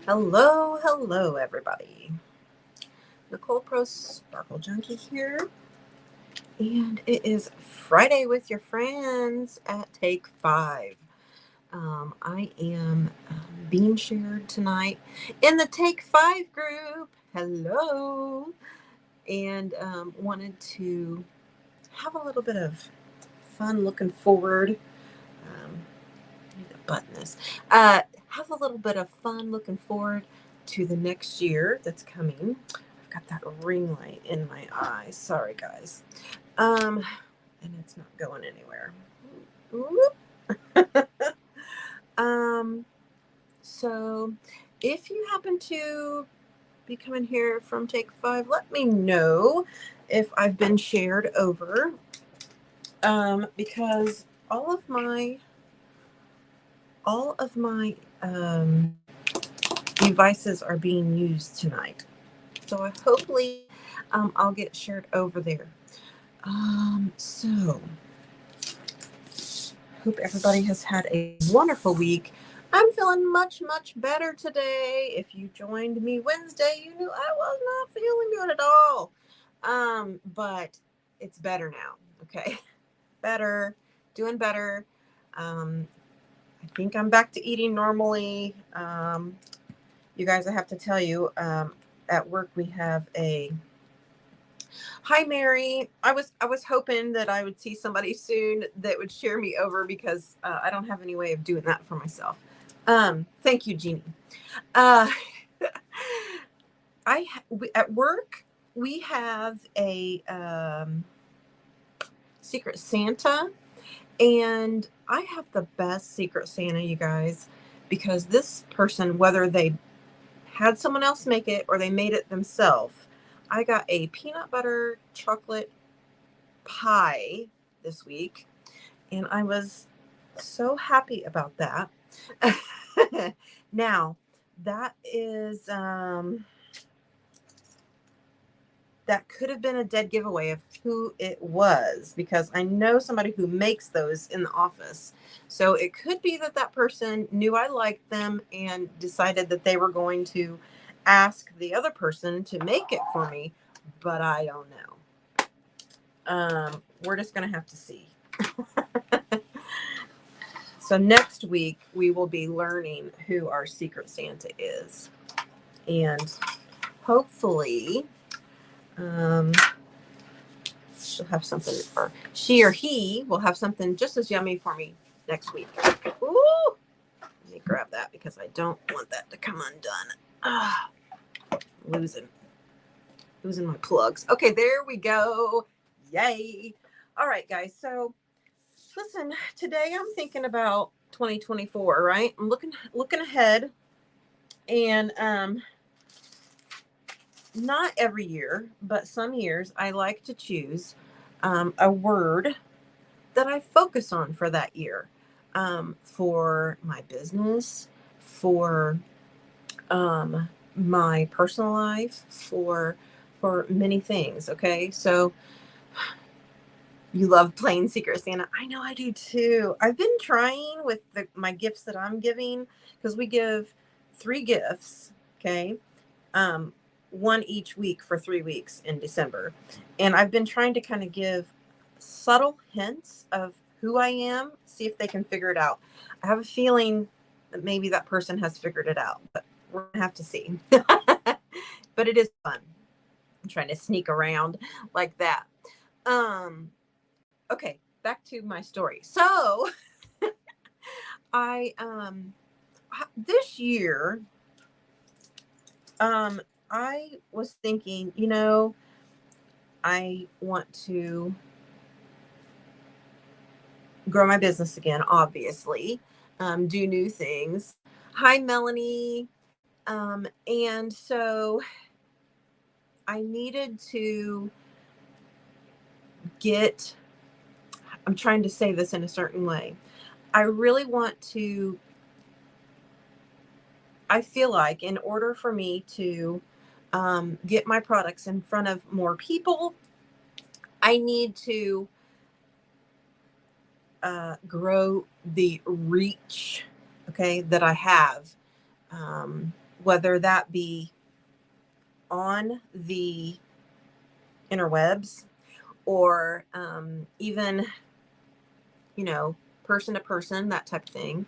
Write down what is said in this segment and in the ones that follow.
Hello, hello, everybody. Nicole Pro Sparkle Junkie here, and it is Friday with your friends at Take Five. I am being shared tonight in the Take Five group. Hello, and wanted to have a little bit of fun looking forward. I need to button this. Have a little bit of fun looking forward to the next year that's coming. I've got that ring light in my eye. Sorry, guys. And it's not going anywhere. um, so if you happen to be coming here from Take Five, let me know if I've been shared over. Because all of my devices are being used tonight. So hopefully I'll get shared over there. So hope everybody has had a wonderful week. I'm feeling much, much better today. If you joined me Wednesday, you knew I was not feeling good at all. But it's better now. Okay. Better, doing better. I think I'm back to eating normally. You guys, I have to tell you, at work we have a hi Mary. I was hoping that I would see somebody soon that would share me over because I don't have any way of doing that for myself. Thank you, Jeannie. Uh, at work we have a Secret Santa, and I have the best Secret Santa, you guys, because this person, whether they had someone else make it or they made it themselves. I got a peanut butter chocolate pie this week, and I was so happy about that. Now, that is that could have been a dead giveaway of who it was, because I know somebody who makes those in the office. So it could be that that person knew I liked them and decided that they were going to ask the other person to make it for me, but I don't know. We're just going to have to see. So next week we will be learning who our Secret Santa is, and hopefully she'll have something, or she or he will have something just as yummy for me next week. Ooh, let me grab that because I don't want that to come undone. Ah, losing my plugs. Okay, there we go. Yay. All right, guys. So listen, today I'm thinking about 2024, right? I'm looking ahead, and not every year, but some years I like to choose a word that I focus on for that year, for my business, for my personal life, for many things. Okay, so you love playing Secret Santa. I know I do too. I've been trying with my gifts that I'm giving, because we give 3 gifts. Okay, um, one each week for 3 weeks in December. And I've been trying to kind of give subtle hints of who I am, see if they can figure it out. I have a feeling that maybe that person has figured it out, but we're going to have to see. But it is fun. I'm trying to sneak around like that. Um, okay, back to my story. So I this year um I was thinking, I want to grow my business again, obviously, do new things. Hi, Melanie. And so I needed to get, I'm trying to say this in a certain way. I really want to, I feel like in order for me to get my products in front of more people, I need to grow the reach, okay, that I have, whether that be on the interwebs or even, you know, person to person, that type of thing.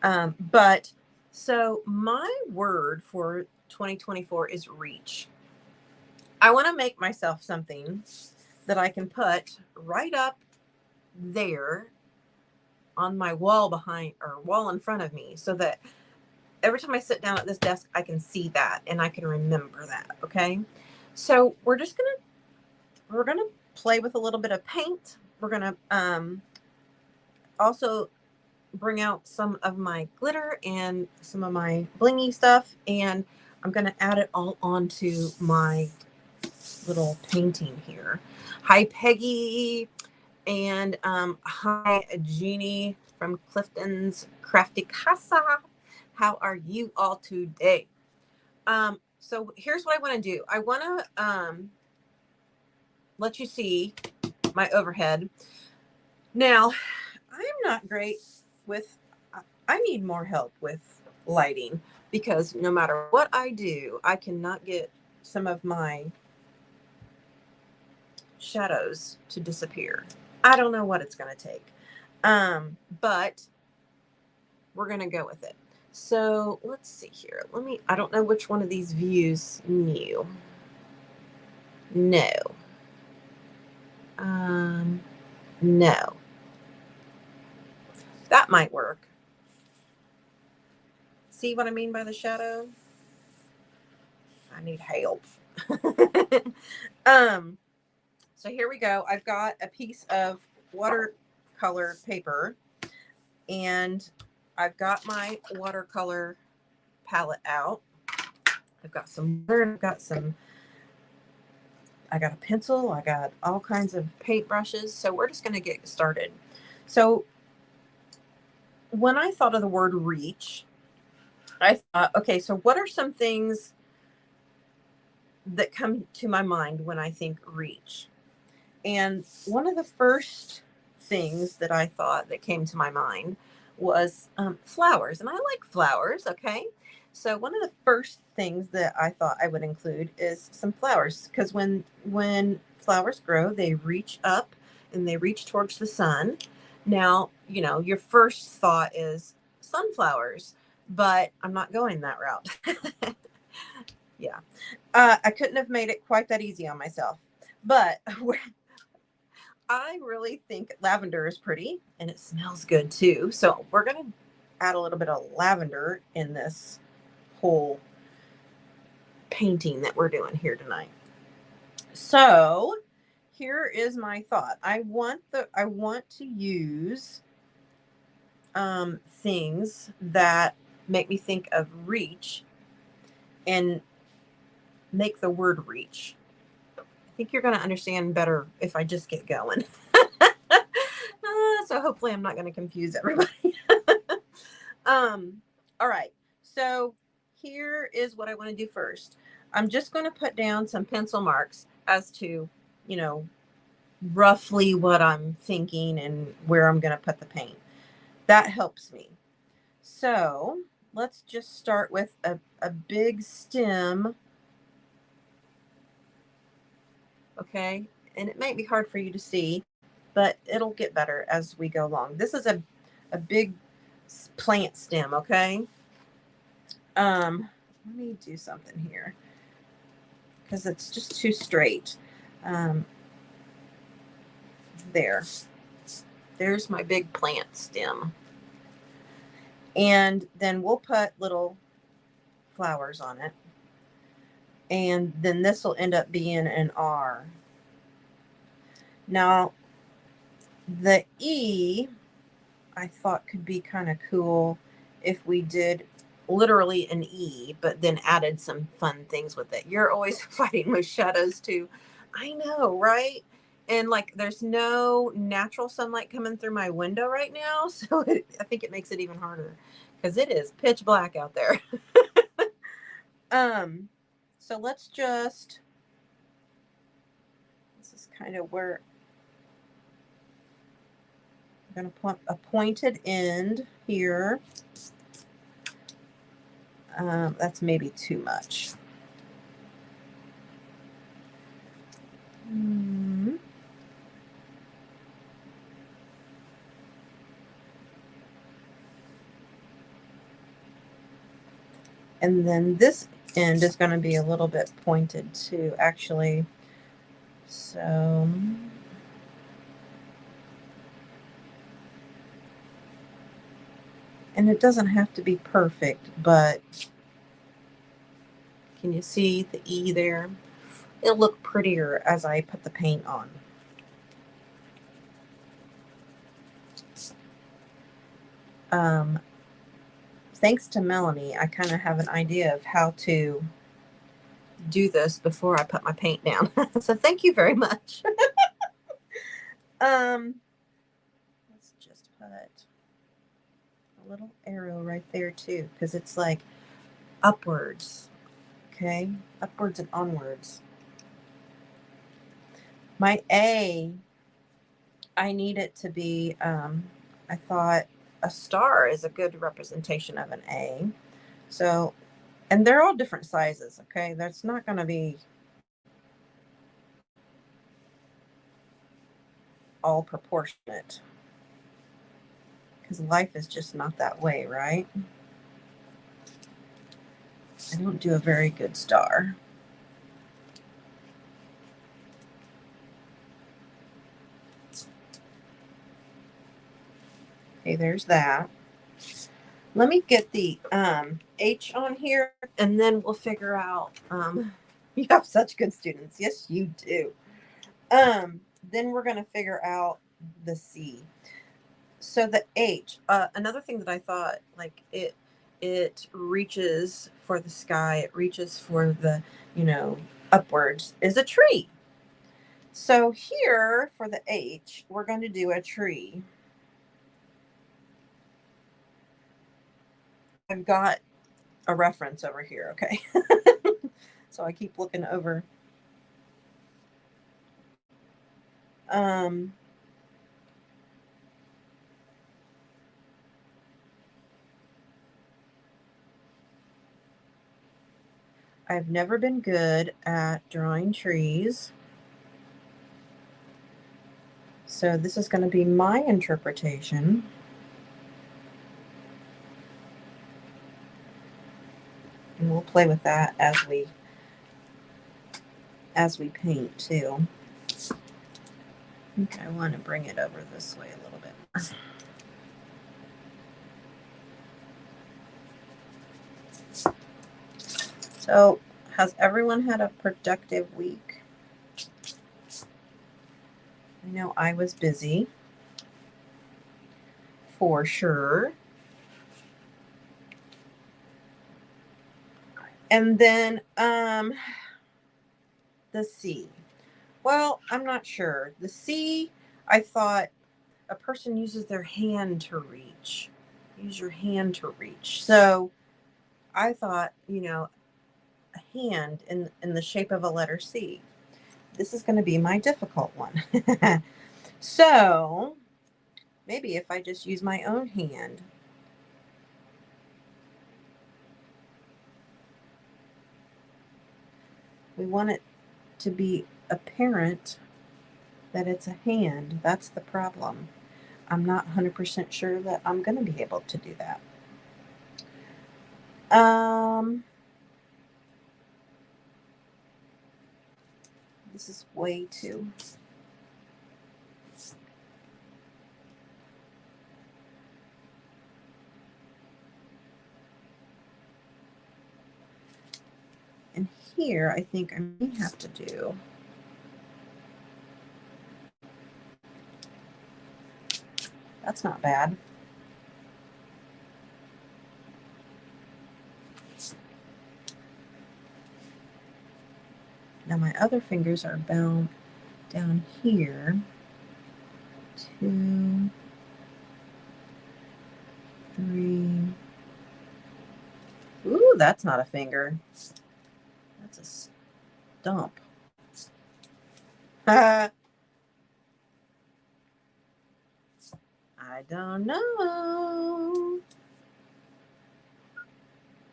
But so my word for 2024 is reach. I want to make myself something that I can put right up there on my wall behind or wall in front of me, so that every time I sit down at this desk, I can see that and I can remember that. Okay. So we're gonna play with a little bit of paint. We're gonna also bring out some of my glitter and some of my blingy stuff, and I'm gonna add it all onto my little painting here. Hi Peggy, and hi Jeannie from Clifton's Crafty Casa. How are you all today? So here's what I want to do. I want to let you see my overhead. Now, I am not great with, I need more help with lighting, because no matter what I do, I cannot get some of my shadows to disappear. I don't know what it's going to take. But we're going to go with it. So let's see here. I don't know which one of these views new. No. No. That might work. See what I mean by the shadow? I need help. So here we go. I've got a piece of watercolor paper, and I've got my watercolor palette out. I've got some water, I got a pencil, I got all kinds of paint brushes. So we're just going to get started. So when I thought of the word reach, I thought, okay, so what are some things that come to my mind when I think reach? And one of the first things that I thought that came to my mind was flowers. And I like flowers, okay? So one of the first things that I thought I would include is some flowers, because when flowers grow, they reach up and they reach towards the sun. Now, you know, your first thought is sunflowers, but I'm not going that route. Yeah. I couldn't have made it quite that easy on myself. But I really think lavender is pretty, and it smells good too. So we're going to add a little bit of lavender in this whole painting that we're doing here tonight. So here is my thought. I want to use things that make me think of reach and make the word reach. I think you're going to understand better if I just get going. So hopefully I'm not going to confuse everybody. All right. So here is what I want to do first. I'm just going to put down some pencil marks as to, you know, roughly what I'm thinking and where I'm going to put the paint. That helps me. So let's just start with a big stem. Okay. And it might be hard for you to see, but it'll get better as we go along. This is a big plant stem. Okay. Let me do something here, because it's just too straight. There's my big plant stem. And then we'll put little flowers on it. And then this will end up being an R. Now, the E, I thought could be kind of cool if we did literally an E, but then added some fun things with it. You're always fighting with shadows too. I know, right? And like, there's no natural sunlight coming through my window right now. So I think it makes it even harder, because it is pitch black out there. So let's just, this is kind of where I'm going to put a pointed end here. That's maybe too much. And then this end is going to be a little bit pointed too, actually. So and it doesn't have to be perfect, but can you see the E there? It'll look prettier as I put the paint on. Thanks to Melanie, I kind of have an idea of how to do this before I put my paint down. So thank you very much. Let's just put a little arrow right there too, because it's like upwards. Okay, upwards and onwards. My A, I need it to be, I thought a star is a good representation of an A. So, and they're all different sizes, okay? That's not going to be all proportionate because life is just not that way, right? I don't do a very good star. Okay, there's that. Let me get the H on here, and then we'll figure out. You have such good students. Yes, you do. Then we're going to figure out the C. So the H, another thing that I thought, like it reaches for the sky, it reaches for the, upwards, is a tree. So here for the H, we're going to do a tree. I've got a reference over here, okay? So I keep looking over. I've never been good at drawing trees. So this is going to be my interpretation. And we'll play with that as we paint too. I think I want to bring it over this way a little bit more. So, has everyone had a productive week? I know I was busy, for sure. And then the C. Well, I'm not sure. The C, I thought a person uses their hand to reach. Use your hand to reach. So I thought, a hand in the shape of a letter C. This is going to be my difficult one. So maybe if I just use my own hand. We want it to be apparent that it's a hand. That's the problem. I'm not 100% sure that I'm going to be able to do that. This is way too. And here, I think I may have to do. That's not bad. Now my other fingers are bound down here. 2, 3. Ooh, that's not a finger. That's a stump. I don't know.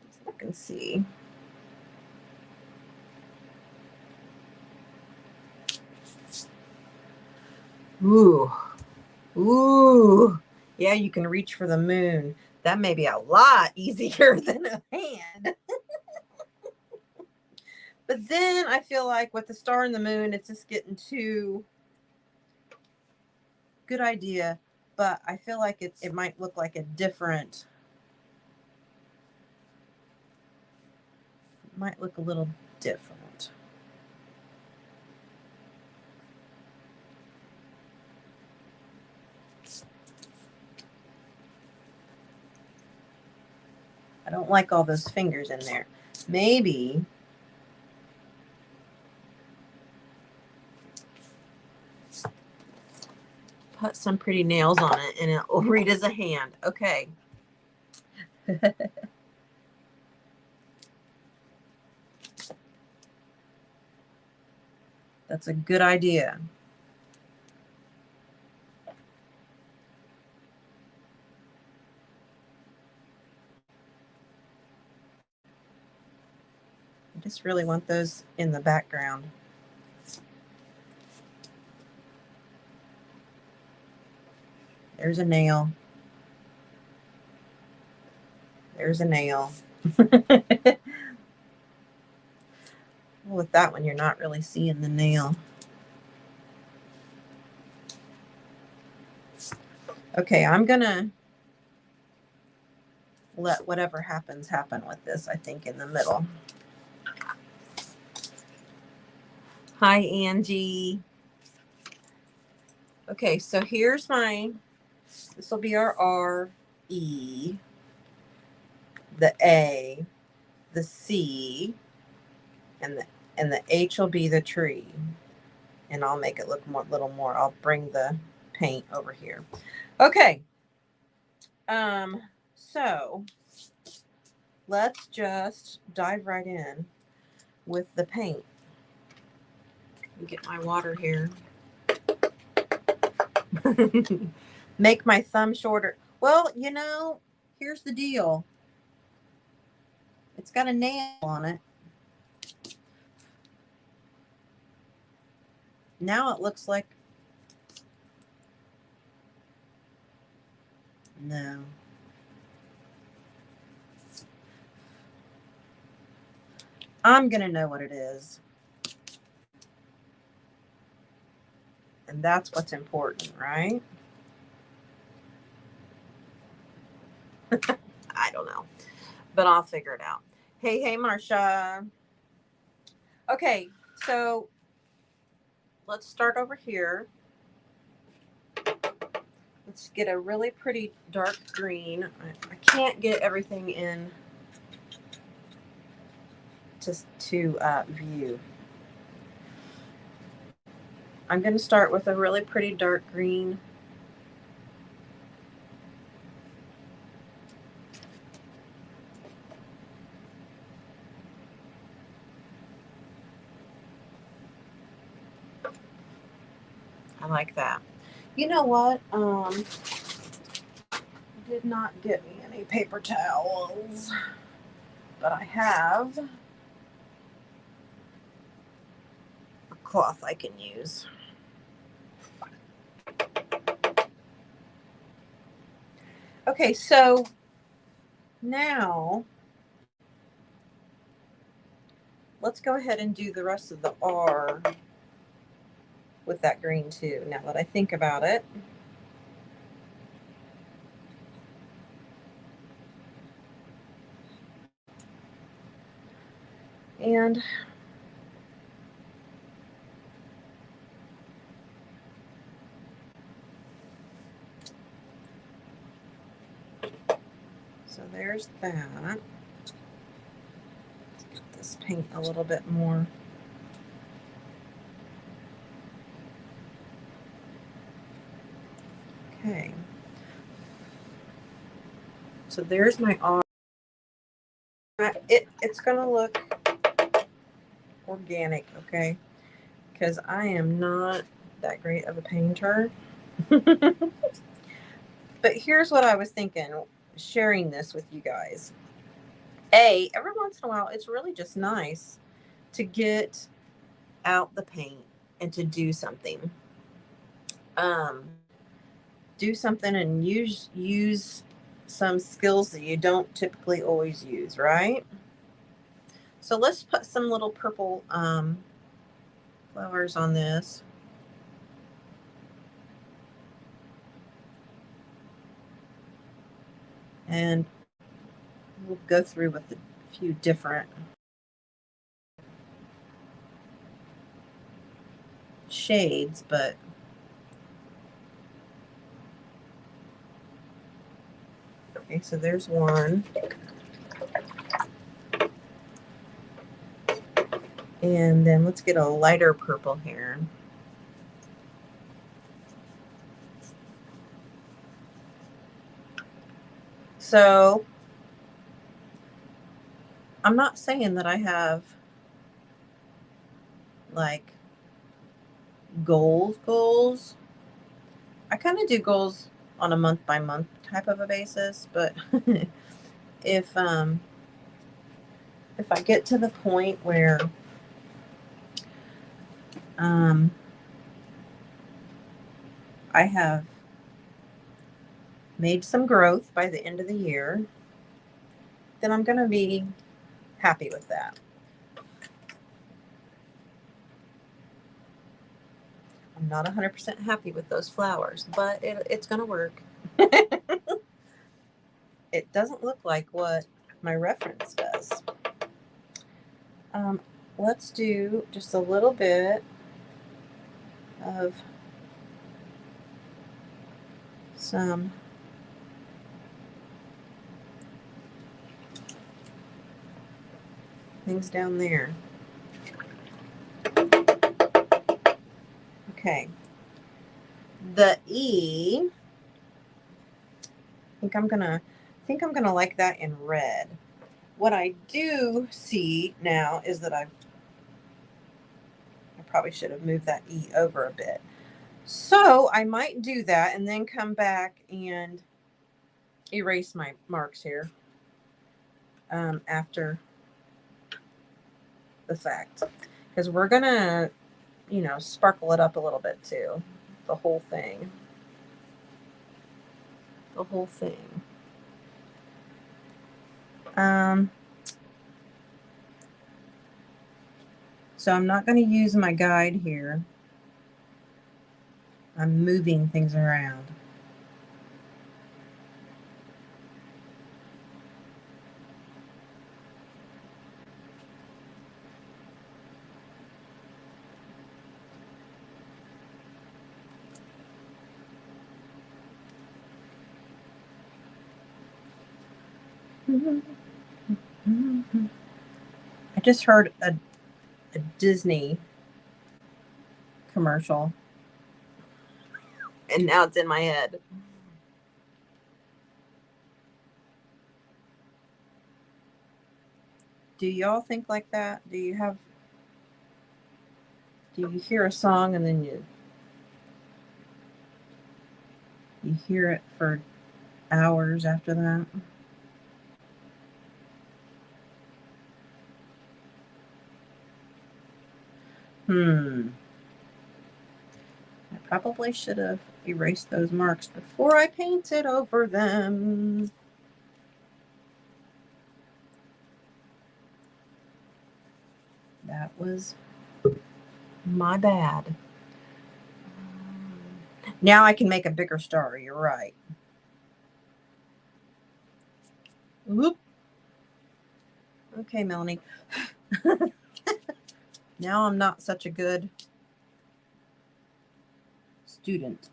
Does You can see. Ooh. Ooh. Yeah, you can reach for the moon. That may be a lot easier than a hand. But then I feel like with the star and the moon, it's just getting too good idea. But I feel like it might look like a different, might look a little different. I don't like all those fingers in there. Maybe put some pretty nails on it and it will read as a hand. Okay. That's a good idea. I just really want those in the background. There's a nail. There's a nail. With that one, you're not really seeing the nail. Okay, I'm gonna let whatever happens happen with this, I think, in the middle. Hi, Angie. Okay, so here's this will be our R, E, the A, the C, and the H will be the tree. And I'll make it look a little more. I'll bring the paint over here. Okay. So let's just dive right in with the paint. Get my water here. Make my thumb shorter. Well, here's the deal. It's got a nail on it. Now it looks like, no. I'm going to know what it is. And that's what's important, right? I don't know, but I'll figure it out. Hey, Marsha. Okay, so let's start over here. Let's get a really pretty dark green. I can't get everything in to view. I'm going to start with a really pretty dark green. I like that. You know what? I did not get me any paper towels, but I have a cloth I can use. Okay, so now let's go ahead and do the rest of the R with that green too, now that I think about it. And so there's that. Let's get this paint a little bit more. Okay. So there's my R. It's going to look organic, okay? Because I am not that great of a painter. But here's what I was thinking, sharing this with you guys. every once in a while, it's really just nice to get out the paint and to do something. Do something and use some skills that you don't typically always use, right? So let's put some little purple flowers on this. And we'll go through with a few different shades, but okay, so there's one. And then let's get a lighter purple here. So I'm not saying that I have like goals. I kind of do goals on a month by month type of a basis, but if I get to the point where I have made some growth by the end of the year, then I'm going to be happy with that. I'm not 100% happy with those flowers, but it's going to work. It doesn't look like what my reference does. Let's do just a little bit of some things down there. Okay. The E, I think I'm gonna like that in red. What I do see now is that I probably should have moved that E over a bit. So I might do that and then come back and erase my marks here after the fact, because we're gonna, sparkle it up a little bit too. The whole thing. So I'm not going to use my guide here. I'm moving things around. I just heard a Disney commercial, and now it's in my head. Do y'all think like that? Do you hear a song and then you hear it for hours after that? I probably should have erased those marks before I painted over them. That was my bad. Now I can make a bigger star. You're right. Whoop. Okay, Melanie. Now I'm not such a good student.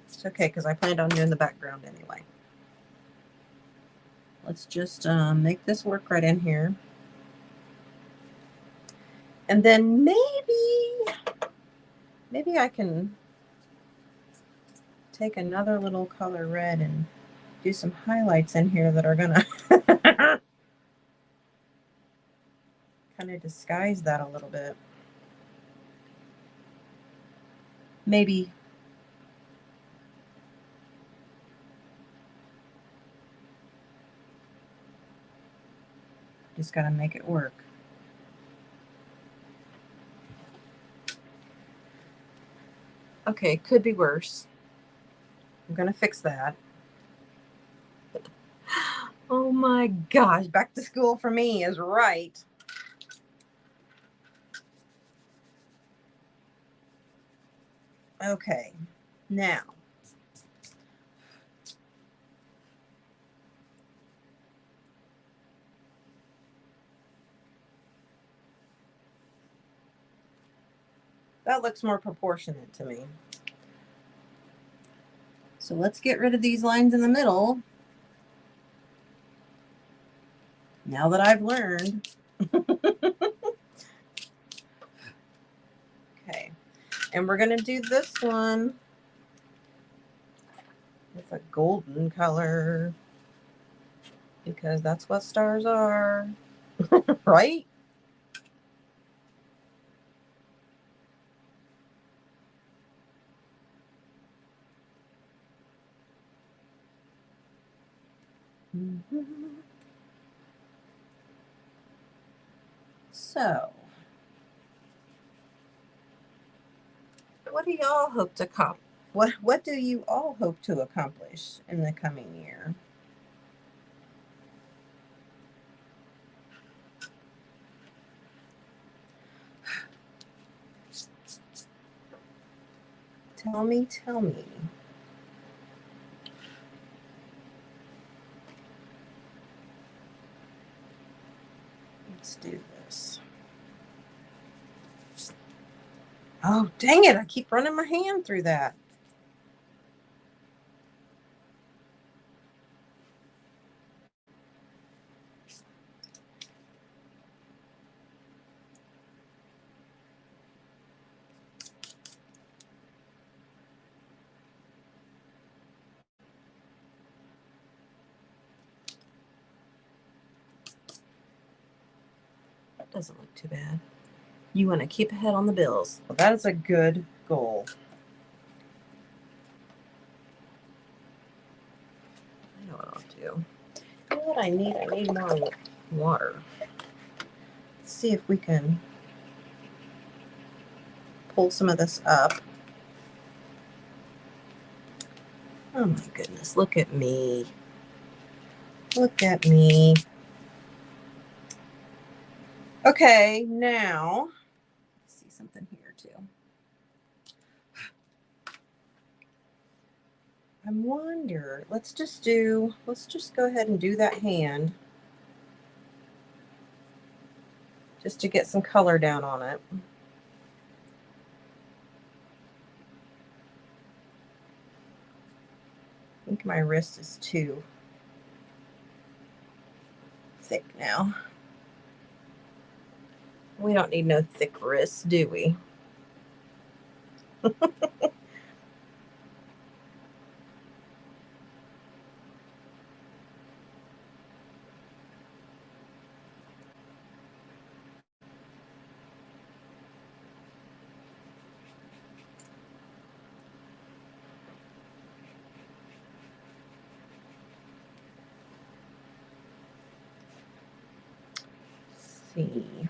It's okay, because I planned on doing the background anyway. Let's just make this work right in here. And then maybe I can take another little color red and do some highlights in here that are gonna kind of disguise that a little bit. Maybe. Just got to make it work. Okay, could be worse. I'm going to fix that. Oh my gosh, back to school for me is right. Okay, now. That looks more proportionate to me. So let's get rid of these lines in the middle. Now that I've learned. Okay, and we're going to do this one with a golden color because that's what stars are, right? So, what do y'all hope to what do you all hope to accomplish in the coming year? Tell me. Let's do this. Oh, dang it. I keep running my hand through that. That doesn't look too bad. You want to keep ahead on the bills. Well, that is a good goal. I know what I'll do. You know what I need? I need more water. Let's see if we can pull some of this up. Oh my goodness, look at me. Look at me. Okay, now, see something here too. I wonder, let's just go ahead and do that hand. Just to get some color down on it. I think my wrist is too thick now. We don't need no thick wrists, do we? Let's see.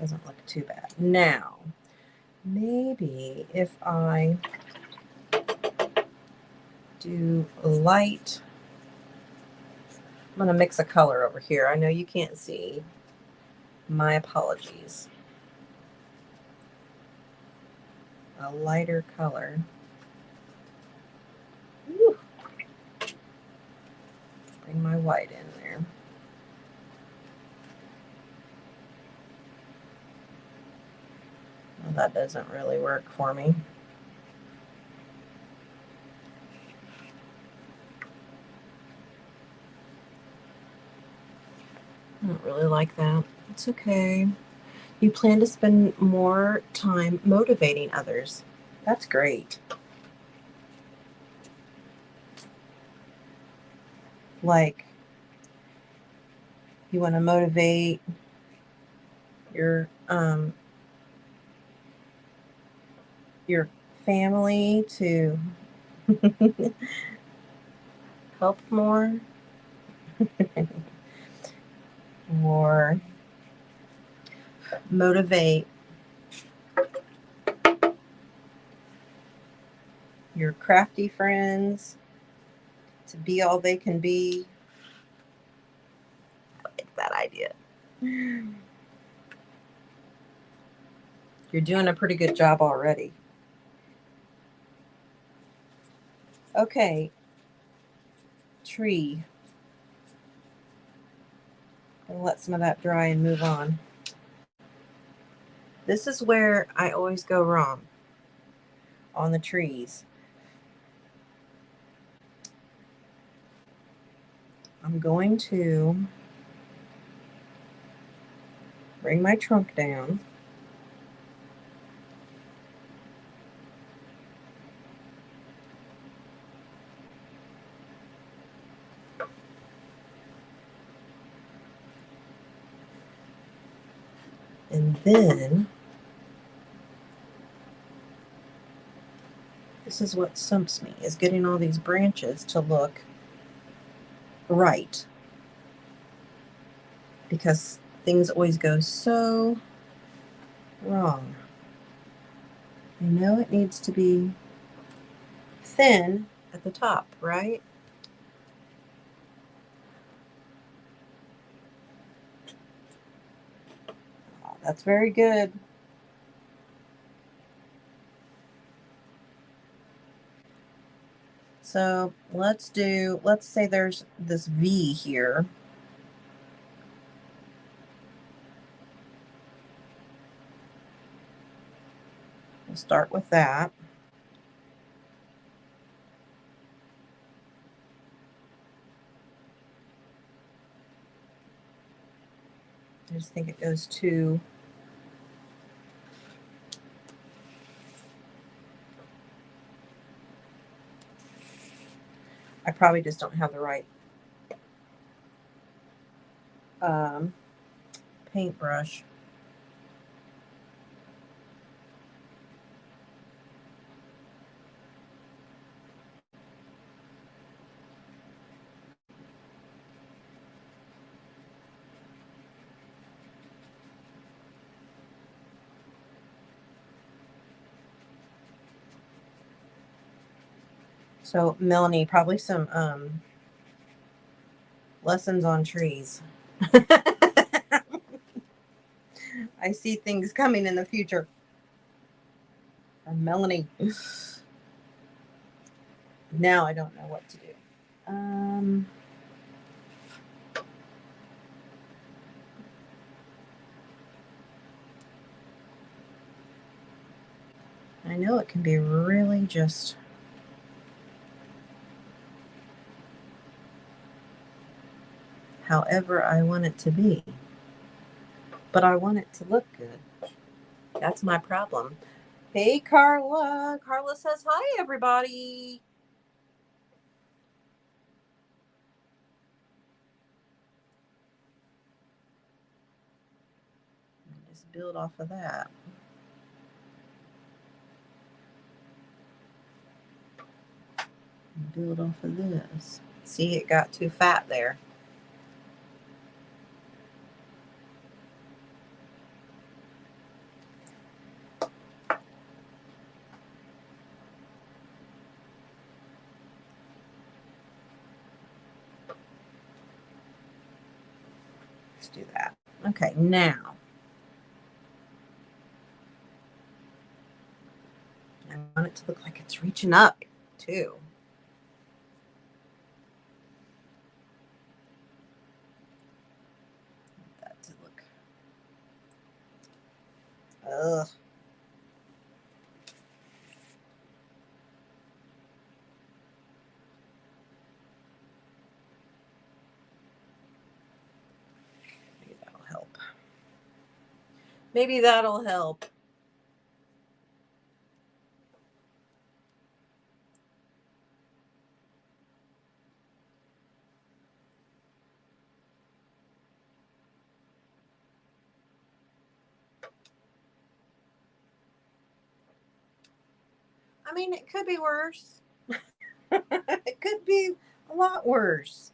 Doesn't look too bad. Now, maybe if I do light, I'm going to mix a color over here. I know you can't see. My apologies. A lighter color. Woo. Bring my white in there. Well, that doesn't really work for me. I don't really like that. It's okay. You plan to spend more time motivating others. That's great. Like, you want to motivate your family to help more, or motivate your crafty friends to be all they can be. I like that idea. You're doing a pretty good job already. Okay, tree. Gonna let some of that dry and move on. This is where I always go wrong on the trees. I'm going to bring my trunk down. And then, this is what stumps me, is getting all these branches to look right. Because things always go so wrong. I know it needs to be thin at the top, right? Oh, that's very good. So let's say there's this V here. We'll start with that. I just think it goes too I probably just don't have the right paintbrush. So Melanie, probably some lessons on trees. I see things coming in the future from Melanie. Now I don't know what to do. I know it can be really just however I want it to be. But I want it to look good. That's my problem. Hey, Carla. Carla says, hi, everybody. Just build off of that. Build off of this. See, it got too fat there. Let's do that. Okay, now I want it to look like it's reaching up too. That to look. Ugh. Maybe that'll help. Maybe that'll help. I mean, it could be worse. It could be a lot worse.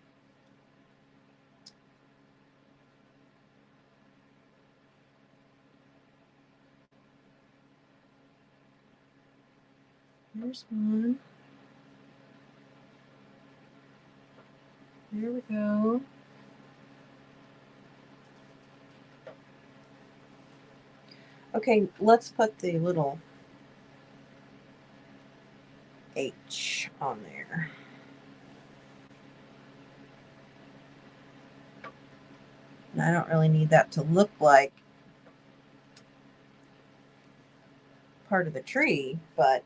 Here's one. There we go. Okay, let's put the little H on there. And I don't really need that to look like part of the tree, but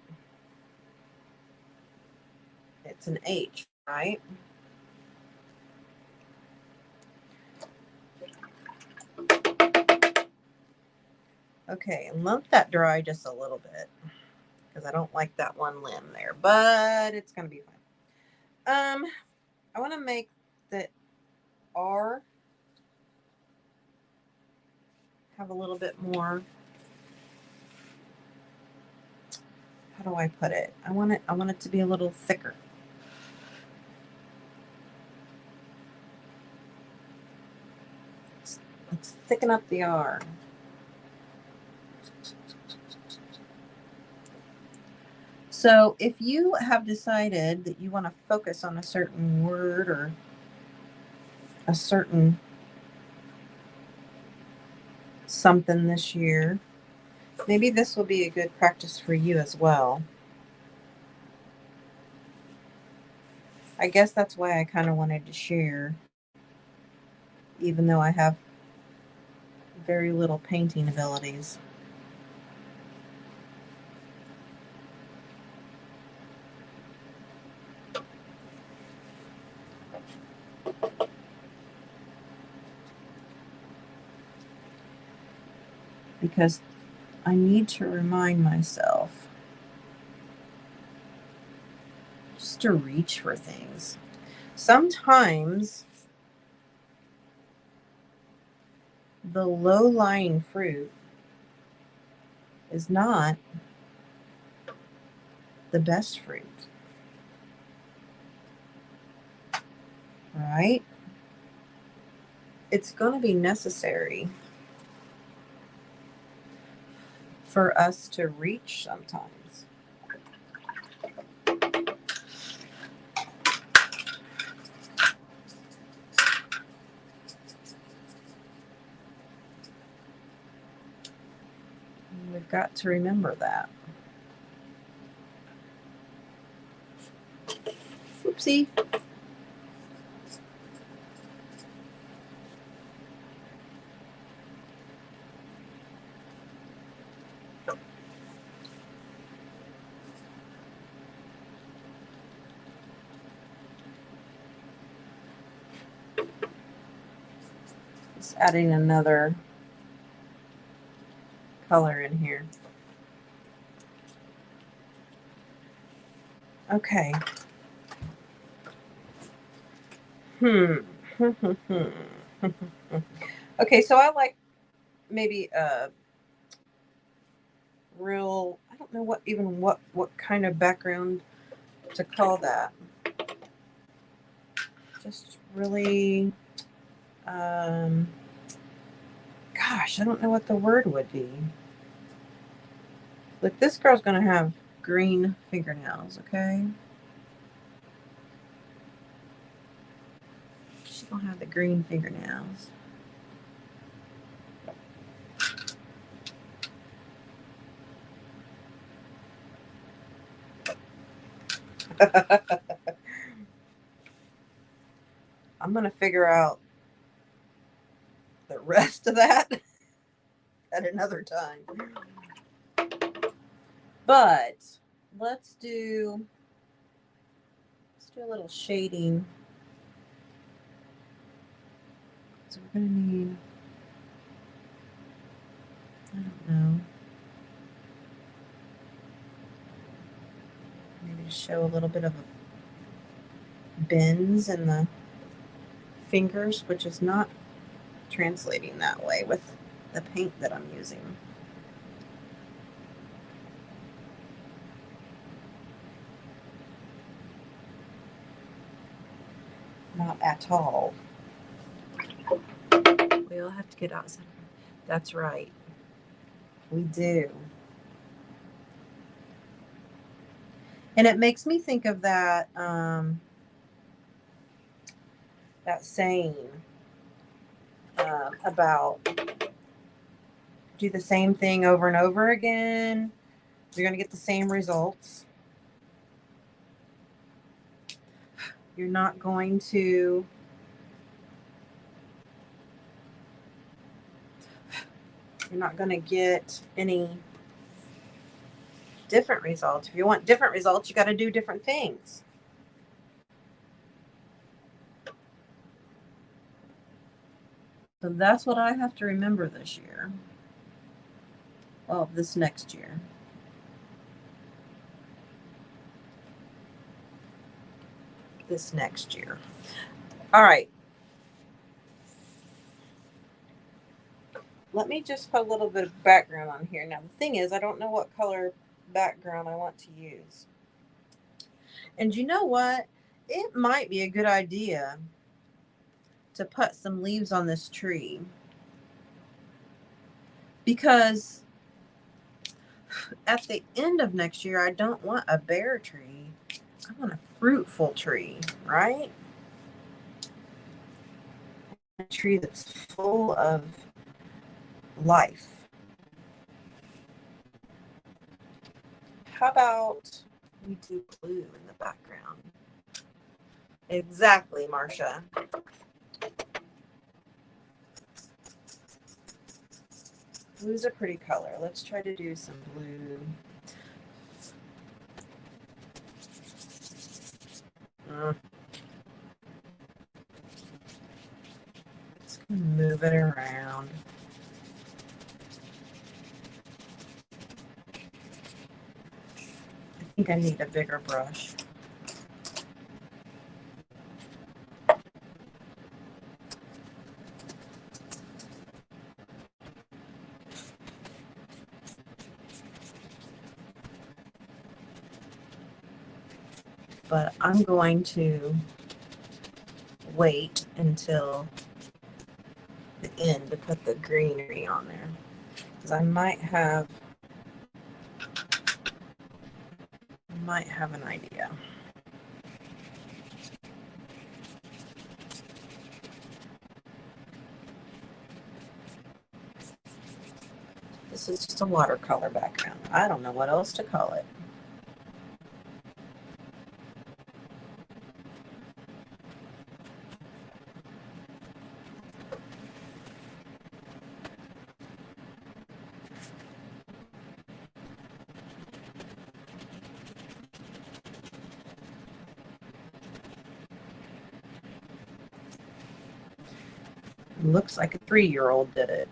it's an H, right? Okay, and let that dry just a little bit because I don't like that one limb there, but it's gonna be fine. I want to make the R have a little bit more. How do I put it? I want it to be a little thicker. Let's thicken up the R. So if you have decided that you want to focus on a certain word or a certain something this year, maybe this will be a good practice for you as well. I guess that's why I kind of wanted to share, even though I have very little painting abilities. Because I need to remind myself just to reach for things. Sometimes the low-lying fruit is not the best fruit, right? It's going to be necessary for us to reach sometimes. And we've got to remember that. Oopsie. Just adding another color in here. Okay. Okay, so I like maybe a real, I don't know what kind of background to call that. Just really, gosh, I don't know what the word would be. Look, this girl's going to have green fingernails, okay? She's going to have the green fingernails. I'm going to figure out the rest of that at another time. But let's do a little shading. So we're going to need, I don't know, maybe to show a little bit of bends in the fingers, which is not translating that way with the paint that I'm using. Not at all. We all have to get outside. That's right. We do. And it makes me think of that that saying about do the same thing over and over again. You're going to get the same results. You're not going to get any different results. If you want different results, you got to do different things. So that's what I have to remember this year. Well, this next year. This next year. All right. Let me just put a little bit of background on here. Now, the thing is, I don't know what color background I want to use. And you know what? It might be a good idea to put some leaves on this tree, because at the end of next year, I don't want a bare tree. I want a fruitful tree, right? A tree that's full of life. How about we do blue in the background? Exactly, Marcia. Blue's a pretty color. Let's try to do some blue. Let's move it around. I think I need a bigger brush. But I'm going to wait until the end to put the greenery on there, because I might have an idea. This is just a watercolor background. I don't know what else to call it. Looks like a 3-year-old did it.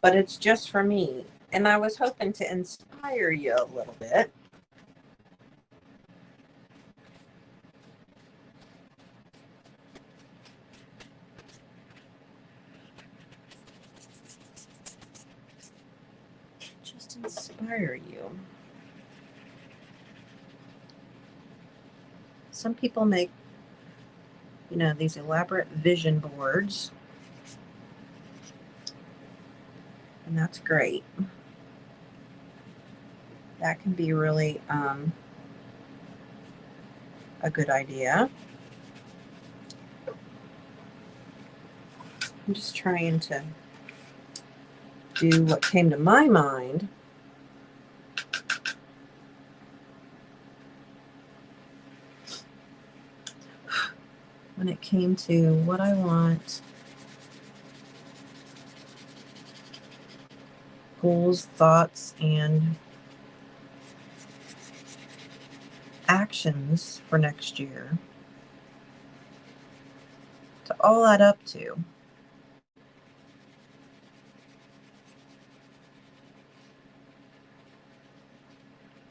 But it's just for me. And I was hoping to inspire you a little bit. Just inspire you. Some people make, these elaborate vision boards. And that's great. That can be really a good idea. I'm just trying to do what came to my mind. When it came to what I want. Goals, thoughts, and actions for next year to all add up to.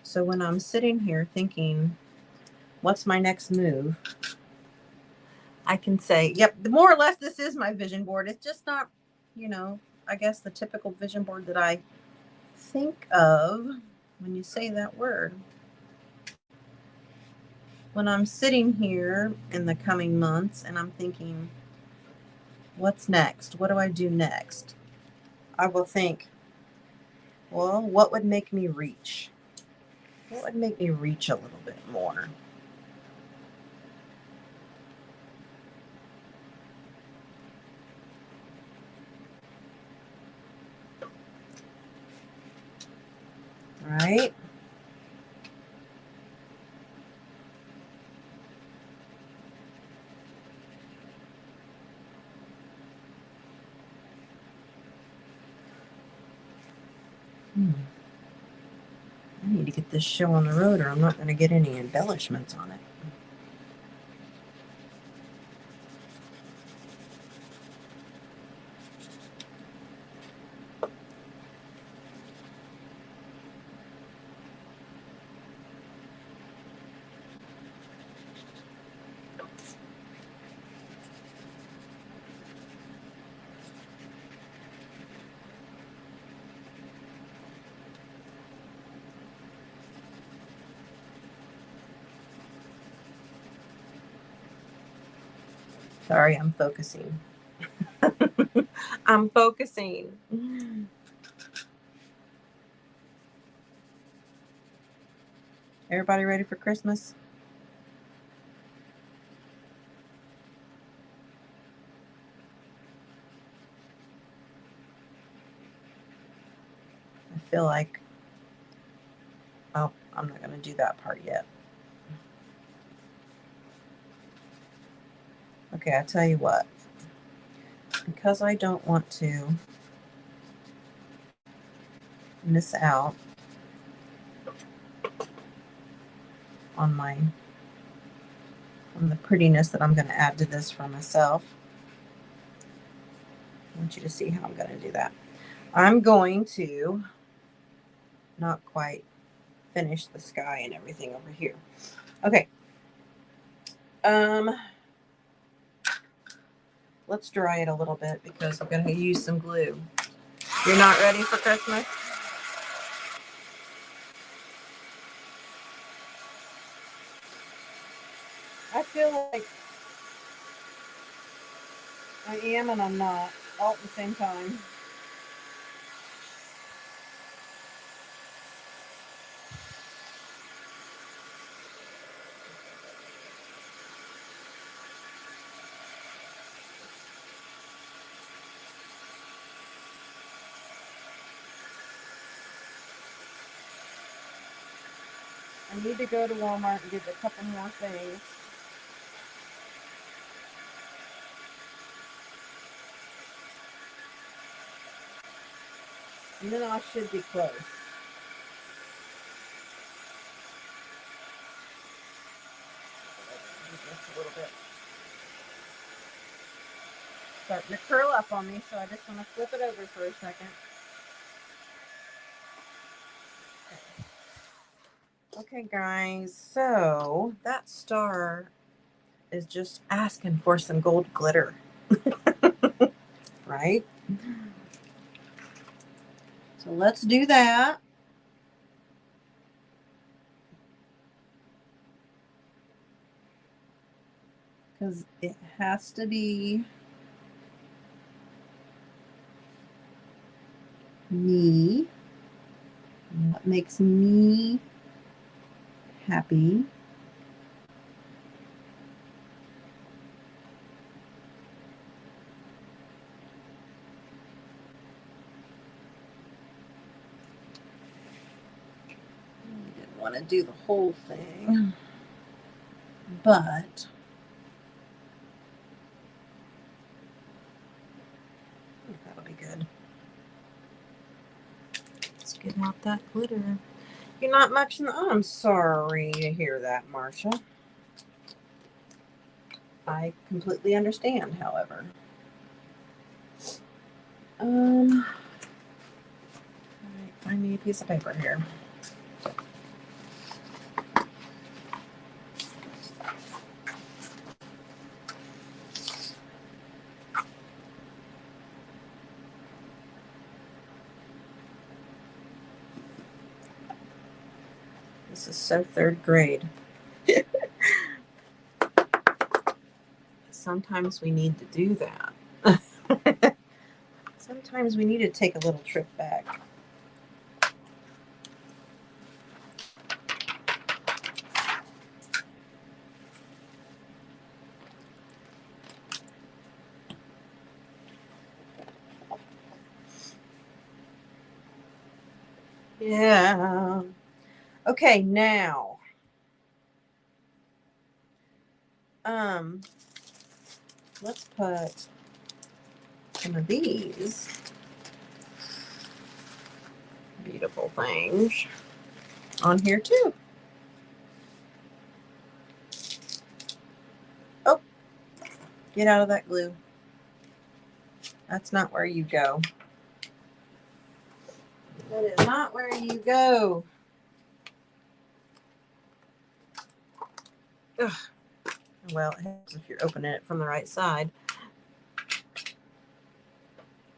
So when I'm sitting here thinking, what's my next move? I can say, yep, more or less this is my vision board. It's just not, I guess the typical vision board that I think of when you say that word. when I'm sitting here in the coming months and I'm thinking, what's next? What do I do next? I will think, well, what would make me reach? What would make me reach a little bit more? Right? I need to get this show on the road or I'm not going to get any embellishments on it. Sorry, I'm focusing. I'm focusing. Everybody ready for Christmas? I feel like, oh, I'm not going to do that part yet. Okay, I tell you what. Because I don't want to miss out on the prettiness that I'm going to add to this for myself. I want you to see how I'm going to do that. I'm going to not quite finish the sky and everything over here. Okay. Let's dry it a little bit because I'm going to use some glue. You're not ready for Christmas? I feel like I am and I'm not all at the same time. I need to go to Walmart and get a couple more things. And then I should be close. Just a little bit. Starting to curl up on me, so I just want to flip it over for a second. Okay, guys, so that star is just asking for some gold glitter. Right? So let's do that. Because it has to be me. What makes me happy. I didn't want to do the whole thing, but that'll be good. Let's get out that glitter. You're not much in the... Oh, I'm sorry to hear that, Marcia. I completely understand, however. All right, find me a piece of paper here. This is so third grade. sometimes we need to do that. Sometimes we need to take a little trip back. Yeah. Okay, now. Let's put some of these beautiful things on here too. Oh, get out of that glue. That's not where you go. That is not where you go. Ugh. Well, it helps if you're opening it from the right side.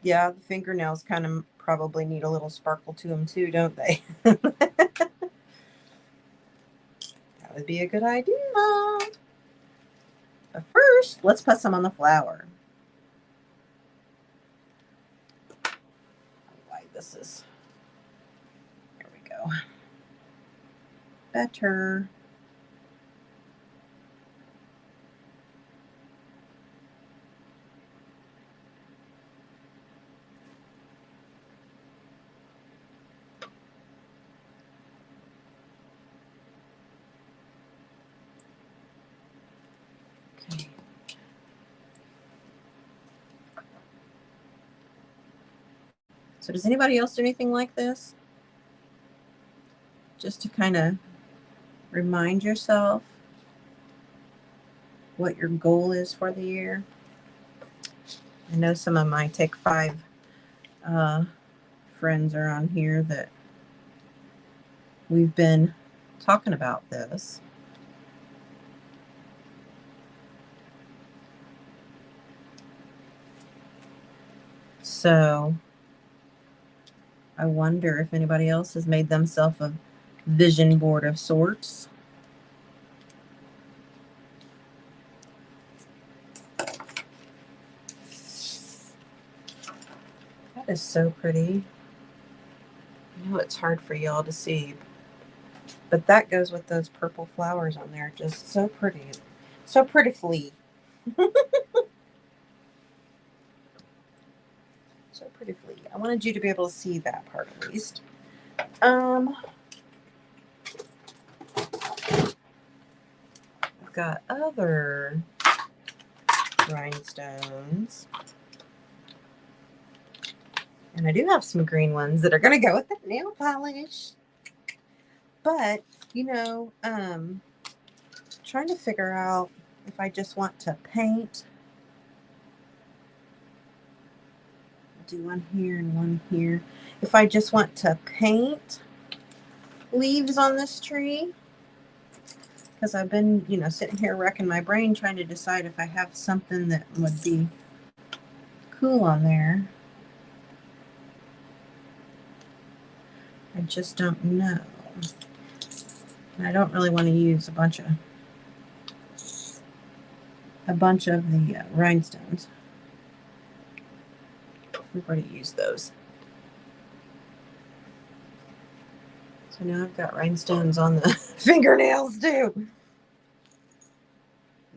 Yeah, the fingernails kind of probably need a little sparkle to them too, don't they? That would be a good idea. But first, let's put some on the flower. Why this is... There we go. Better. Okay. So does anybody else do anything like this? Just to kind of remind yourself what your goal is for the year. I know some of my Take 5 friends are on here that we've been talking about this. So I wonder if anybody else has made themselves a vision board of sorts. That is so pretty. I know it's hard for y'all to see, but that goes with those purple flowers on there. Just so pretty. So prettifully. So prettifully. I wanted you to be able to see that part at least. I've got other rhinestones. And I do have some green ones that are going to go with the nail polish. But, you know, trying to figure out if I just want to paint. Do one here and one here. If I just want to paint leaves on this tree. Because I've been, you know, sitting here wrecking my brain trying to decide if I have something that would be cool on there. I just don't know. And I don't really want to use a bunch of the rhinestones. We've already used those. So now I've got rhinestones on the fingernails too.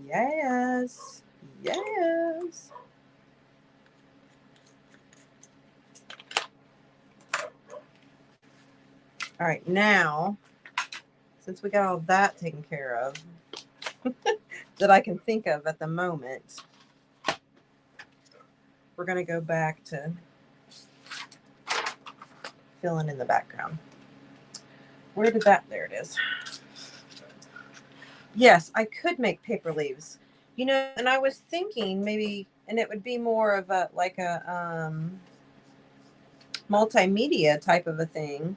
Yes. Yes. All right, now, since we got all that taken care of, that I can think of at the moment, we're going to go back to filling in the background. Where did that? There it is. Yes, I could make paper leaves. You know, and I was thinking maybe, and it would be more of a, like a multimedia type of a thing.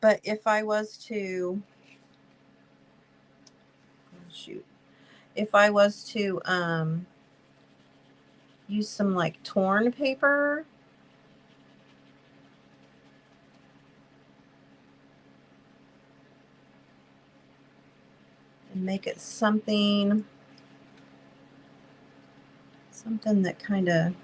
But if I was to, if I was to use some like torn paper, make it something that kind of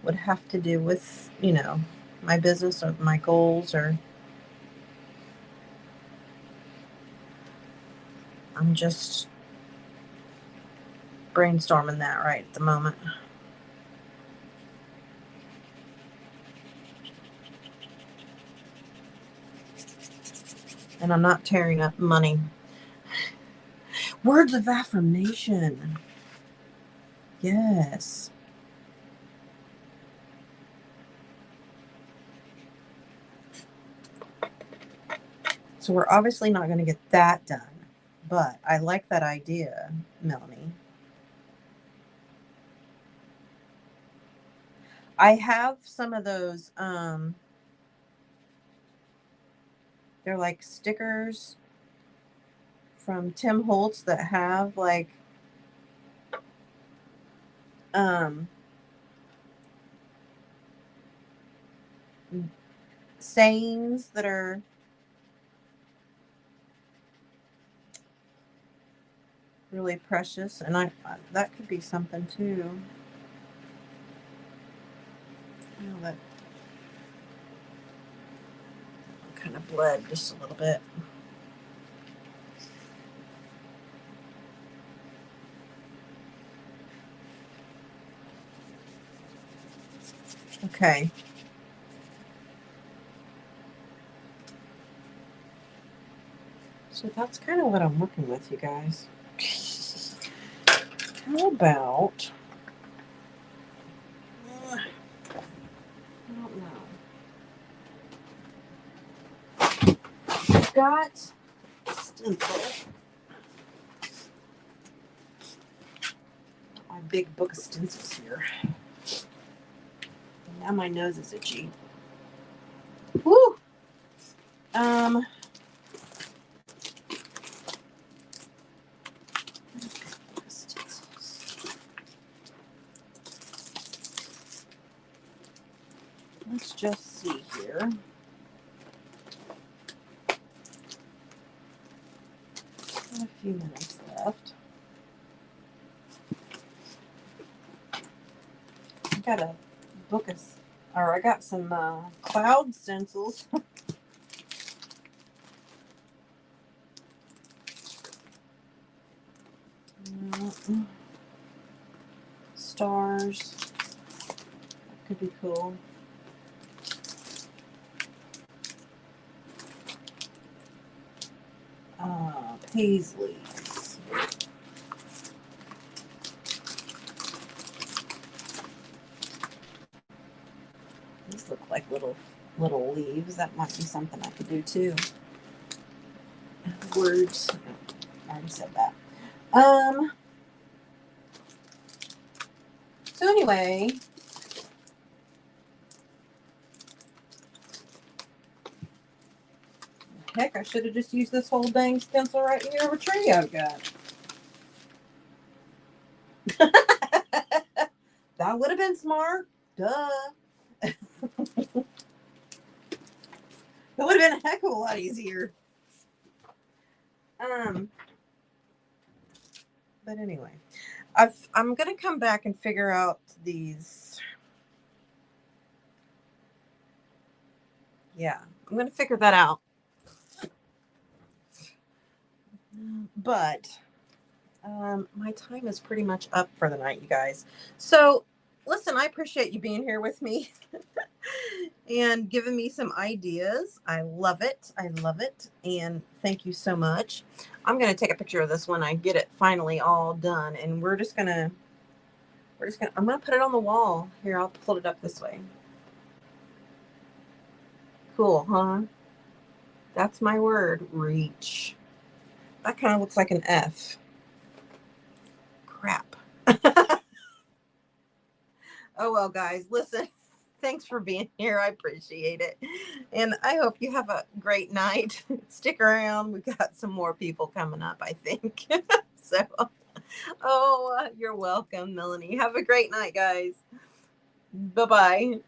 would have to do with, you know, my business or my goals, or I'm just brainstorming that right at the moment. And I'm not tearing up money. Words of affirmation. Yes. So we're obviously not going to get that done, but I like that idea, Melanie. I have some of those, they're like stickers from Tim Holtz that have like, sayings that are really precious, and I that could be something too. You know, that kind of bled just a little bit. Okay. So that's kind of what I'm working with, you guys. How about, I don't know. I've got stencil. My big book of stencils here. Now my nose is itchy. Woo! Let's just see here. Got a few minutes left. I got a book of, or I got some cloud stencils. Stars. That could be cool. Paisleys. These look like little leaves. That might be something I could do too. Words. I already said that. So anyway, heck, I should have just used this whole dang stencil right here of a tree I've got. That would have been smart. Duh. That would have been a heck of a lot easier. But anyway, I'm gonna come back and figure out these. Yeah, I'm gonna figure that out. But my time is pretty much up for the night, you guys. So listen, I appreciate you being here with me and giving me some ideas. I love it. I love it. And thank you so much. I'm going to take a picture of this when I get it finally all done. And I'm going to put it on the wall. Here, I'll pull it up this way. Cool, huh? That's my word, reach. That kind of looks like an F. Crap. Oh, well, guys, listen, thanks for being here. I appreciate it. And I hope you have a great night. Stick around. We've got some more people coming up, I think. So, you're welcome, Melanie. Have a great night, guys. Bye-bye.